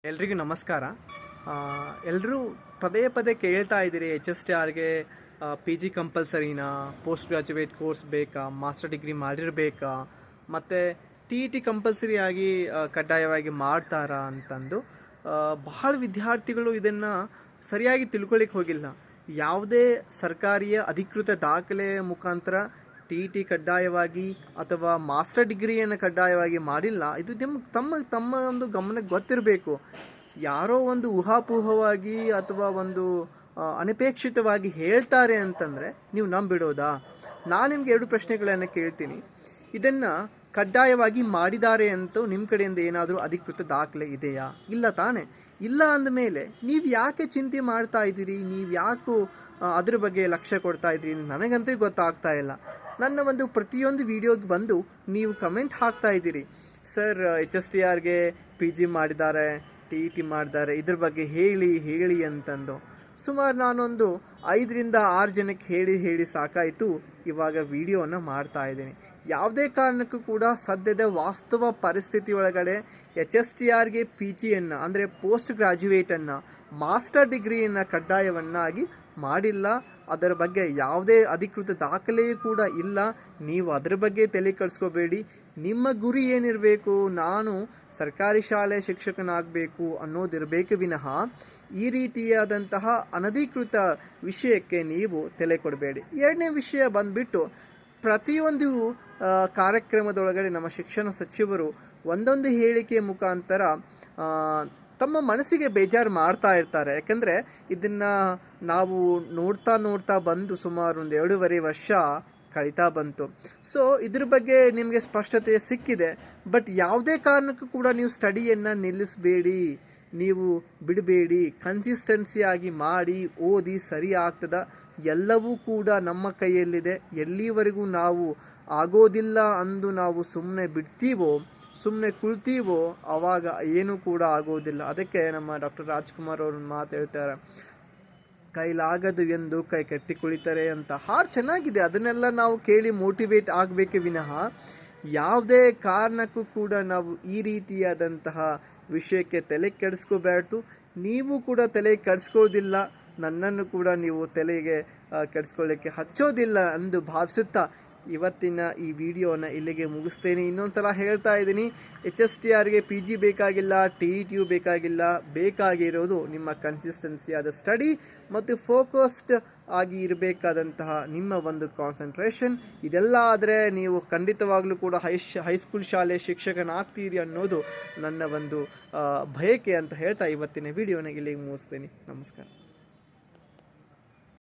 ಎಲ್ರಿಗೂ ನಮಸ್ಕಾರ. ಎಲ್ಲರೂ ಪದೇ ಪದೇ ಕೇಳ್ತಾ ಇದ್ದೀರಿ, ಎಚ್ ಎಸ್ ಟಿ ಆರ್ಗೆ ಪಿ ಜಿ ಕಂಪಲ್ಸರಿನಾ, ಪೋಸ್ಟ್ ಗ್ರಾಜುಯೇಟ್ ಕೋರ್ಸ್ ಬೇಕಾ, ಮಾಸ್ಟರ್ ಡಿಗ್ರಿ ಮಾಡಿರಬೇಕಾ, ಮತ್ತು ಟಿ ಇ ಟಿ ಕಂಪಲ್ಸರಿ ಆಗಿ ಕಡ್ಡಾಯವಾಗಿ ಮಾಡ್ತಾರಾ ಅಂತಂದು ಬಹಳ ವಿದ್ಯಾರ್ಥಿಗಳು ಇದನ್ನು ಸರಿಯಾಗಿ ತಿಳ್ಕೊಳ್ಳಿಕ್ಕೆ ಹೋಗಿಲ್ಲ. ಯಾವುದೇ ಸರ್ಕಾರಿಯ ಅಧಿಕೃತ ದಾಖಲೆ ಮುಖಾಂತರ ಟಿ ಇ ಟಿ ಕಡ್ಡಾಯವಾಗಿ ಅಥವಾ ಮಾಸ್ಟರ್ ಡಿಗ್ರಿಯನ್ನು ಕಡ್ಡಾಯವಾಗಿ ಮಾಡಿಲ್ಲ. ಇದು ತಮ್ಮ ಒಂದು ಗಮನಕ್ಕೆ ಗೊತ್ತಿರಬೇಕು. ಯಾರೋ ಒಂದು ಊಹಾಪೋಹವಾಗಿ ಅಥವಾ ಒಂದು ಅನಪೇಕ್ಷಿತವಾಗಿ ಹೇಳ್ತಾರೆ ಅಂತಂದರೆ ನೀವು ನಂಬಿಡೋದಾ? ನಾನು ನಿಮ್ಗೆ 2 ಪ್ರಶ್ನೆಗಳನ್ನು ಕೇಳ್ತೀನಿ. ಇದನ್ನು ಕಡ್ಡಾಯವಾಗಿ ಮಾಡಿದ್ದಾರೆ ಅಂತ ನಿಮ್ಮ ಕಡೆಯಿಂದ ಏನಾದರೂ ಅಧಿಕೃತ ದಾಖಲೆ ಇದೆಯಾ? ಇಲ್ಲ ತಾನೇ? ಇಲ್ಲ ಅಂದಮೇಲೆ ನೀವು ಯಾಕೆ ಚಿಂತೆ ಮಾಡ್ತಾ ಇದ್ದೀರಿ? ನೀವು ಯಾಕೋ ಅದ್ರ ಬಗ್ಗೆ ಲಕ್ಷ್ಯ ಕೊಡ್ತಾ ಇದ್ದೀರಿ? ನನಗಂತೂ ಗೊತ್ತಾಗ್ತಾ ಇಲ್ಲ. ನನ್ನ ಒಂದು ಪ್ರತಿಯೊಂದು ವಿಡಿಯೋಗೆ ಬಂದು ನೀವು ಕಮೆಂಟ್ ಹಾಕ್ತಾ ಇದ್ದೀರಿ, ಸರ್ ಎಚ್ ಎಸ್ ಟಿ ಆರ್ಗೆ ಪಿ ಜಿ ಮಾಡಿದ್ದಾರೆ, ಟಿ ಇ ಟಿ ಮಾಡಿದ್ದಾರೆ, ಇದ್ರ ಬಗ್ಗೆ ಹೇಳಿ ಅಂತಂದು. ಸುಮಾರು ನಾನೊಂದು 5ರಿಂದ 6 ಜನಕ್ಕೆ ಹೇಳಿ ಸಾಕಾಯಿತು. ಇವಾಗ ವಿಡಿಯೋನ ಮಾಡ್ತಾ ಇದ್ದೀನಿ. ಯಾವುದೇ ಕಾರಣಕ್ಕೂ ಕೂಡ ಸದ್ಯದ ವಾಸ್ತವ ಪರಿಸ್ಥಿತಿ ಒಳಗಡೆ ಎಚ್ ಎಸ್ ಟಿ ಆರ್ಗೆ ಪಿ ಜಿಯನ್ನು ಅಂದರೆ ಪೋಸ್ಟ್ ಗ್ರಾಜ್ಯುಯೇಟನ್ನು, ಮಾಸ್ಟರ್ ಡಿಗ್ರಿಯನ್ನು ಕಡ್ಡಾಯವನ್ನಾಗಿ ಮಾಡಿಲ್ಲ. ಅದರ ಬಗ್ಗೆ ಯಾವುದೇ ಅಧಿಕೃತ ದಾಖಲೆಯೂ ಕೂಡ ಇಲ್ಲ. ನೀವು ಅದರ ಬಗ್ಗೆ ತಲೆ ಕೆಡಿಸ್ಕೋಬೇಡಿ. ನಿಮ್ಮ ಗುರಿ ಏನಿರಬೇಕು, ನಾನು ಸರ್ಕಾರಿ ಶಾಲೆ ಶಿಕ್ಷಕನಾಗಬೇಕು ಅನ್ನೋದಿರಬೇಕು ವಿನಃ ಈ ರೀತಿಯಾದಂತಹ ಅನಧಿಕೃತ ವಿಷಯಕ್ಕೆ ನೀವು ತಲೆ ಕೊಡಬೇಡಿ. 2ನೇ ವಿಷಯ ಬಂದುಬಿಟ್ಟು, ಪ್ರತಿಯೊಂದು ಕಾರ್ಯಕ್ರಮದೊಳಗಡೆ ನಮ್ಮ ಶಿಕ್ಷಣ ಸಚಿವರು ಒಂದೊಂದು ಹೇಳಿಕೆ ಮುಖಾಂತರ ತಮ್ಮ ಮನಸ್ಸಿಗೆ ಬೇಜಾರು ಮಾಡ್ತಾ ಇರ್ತಾರೆ. ಯಾಕಂದರೆ ಇದನ್ನು ನಾವು ನೋಡ್ತಾ ಬಂದು ಸುಮಾರು ಒಂದು 2.5 ವರ್ಷ ಕಳೀತಾ ಬಂತು. ಸೊ ಇದ್ರ ಬಗ್ಗೆ ನಿಮಗೆ ಸ್ಪಷ್ಟತೆ ಸಿಕ್ಕಿದೆ. ಬಟ್ ಯಾವುದೇ ಕಾರಣಕ್ಕೂ ಕೂಡ ನೀವು ಸ್ಟಡಿಯನ್ನು ನಿಲ್ಲಿಸಬೇಡಿ, ನೀವು ಬಿಡಬೇಡಿ. ಕನ್ಸಿಸ್ಟೆನ್ಸಿಯಾಗಿ ಮಾಡಿ, ಓದಿ, ಸರಿ ಆಗ್ತದ. ಎಲ್ಲವೂ ಕೂಡ ನಮ್ಮ ಕೈಯಲ್ಲಿದೆ. ಎಲ್ಲಿವರೆಗೂ ನಾವು ಆಗೋದಿಲ್ಲ ಅಂದು ನಾವು ಸುಮ್ಮನೆ ಬಿಡ್ತೀವೋ, ಸುಮ್ಮನೆ ಕುಳ್ತೀವೋ, ಆವಾಗ ಏನೂ ಕೂಡ ಆಗೋದಿಲ್ಲ. ಅದಕ್ಕೆ ನಮ್ಮ ಡಾಕ್ಟರ್ ರಾಜ್ಕುಮಾರ್ ಅವರು ಮಾತು ಹೇಳ್ತಾರೆ, ಕೈಲಾಗದು ಎಂದು ಕೈ ಕಟ್ಟಿ ಕುಳಿತಾರೆ ಅಂತ. ಹಾಡು ಚೆನ್ನಾಗಿದೆ, ಅದನ್ನೆಲ್ಲ ನಾವು ಕೇಳಿ ಮೋಟಿವೇಟ್ ಆಗಬೇಕೆ ವಿನಃ ಯಾವುದೇ ಕಾರಣಕ್ಕೂ ಕೂಡ ನಾವು ಈ ರೀತಿಯಾದಂತಹ ವಿಷಯಕ್ಕೆ ತಲೆ ಕೆಡಿಸ್ಕೋಬಾರ್ದು. ನೀವು ಕೂಡ ತಲೆ ಕೆಡಿಸ್ಕೋದಿಲ್ಲ, ನನ್ನನ್ನು ಕೂಡ ನೀವು ತಲೆಗೆ ಕೆಡಿಸ್ಕೊಳ್ಳಿಕ್ಕೆ ಹಚ್ಚೋದಿಲ್ಲ ಎಂದು ಭಾವಿಸುತ್ತಾ ಇವತ್ತಿನ ಈ ವಿಡಿಯೋನ ಇಲ್ಲಿಗೆ ಮುಗಿಸ್ತೇನೆ. ಇನ್ನೊಂದು ಸಲ ಹೇಳ್ತಾ ಇದ್ದೀನಿ, ಎಚ್ ಎಸ್ ಟಿ ಆರ್ಗೆ ಪಿ ಜಿ ಬೇಕಾಗಿಲ್ಲ, ಟಿ ಇ ಟಿಯು ಬೇಕಾಗಿಲ್ಲ. ಬೇಕಾಗಿರೋದು ನಿಮ್ಮ ಕನ್ಸಿಸ್ಟೆನ್ಸಿಯಾದ ಸ್ಟಡಿ ಮತ್ತು ಫೋಕಸ್ಡ್ ಆಗಿ ಇರಬೇಕಾದಂತಹ ನಿಮ್ಮ ಒಂದು ಕಾನ್ಸಂಟ್ರೇಷನ್. ಇದೆಲ್ಲ ಆದರೆ ನೀವು ಖಂಡಿತವಾಗ್ಲೂ ಕೂಡ ಹೈಸ್ಕೂಲ್ ಶಾಲೆ ಶಿಕ್ಷಕನಾಗ್ತೀರಿ ಅನ್ನೋದು ನನ್ನ ಒಂದು ಬಯಕೆ ಅಂತ ಹೇಳ್ತಾ ಇವತ್ತಿನ ವಿಡಿಯೋನ ಇಲ್ಲಿಗೆ ಮುಗಿಸ್ತೇನೆ. ನಮಸ್ಕಾರ.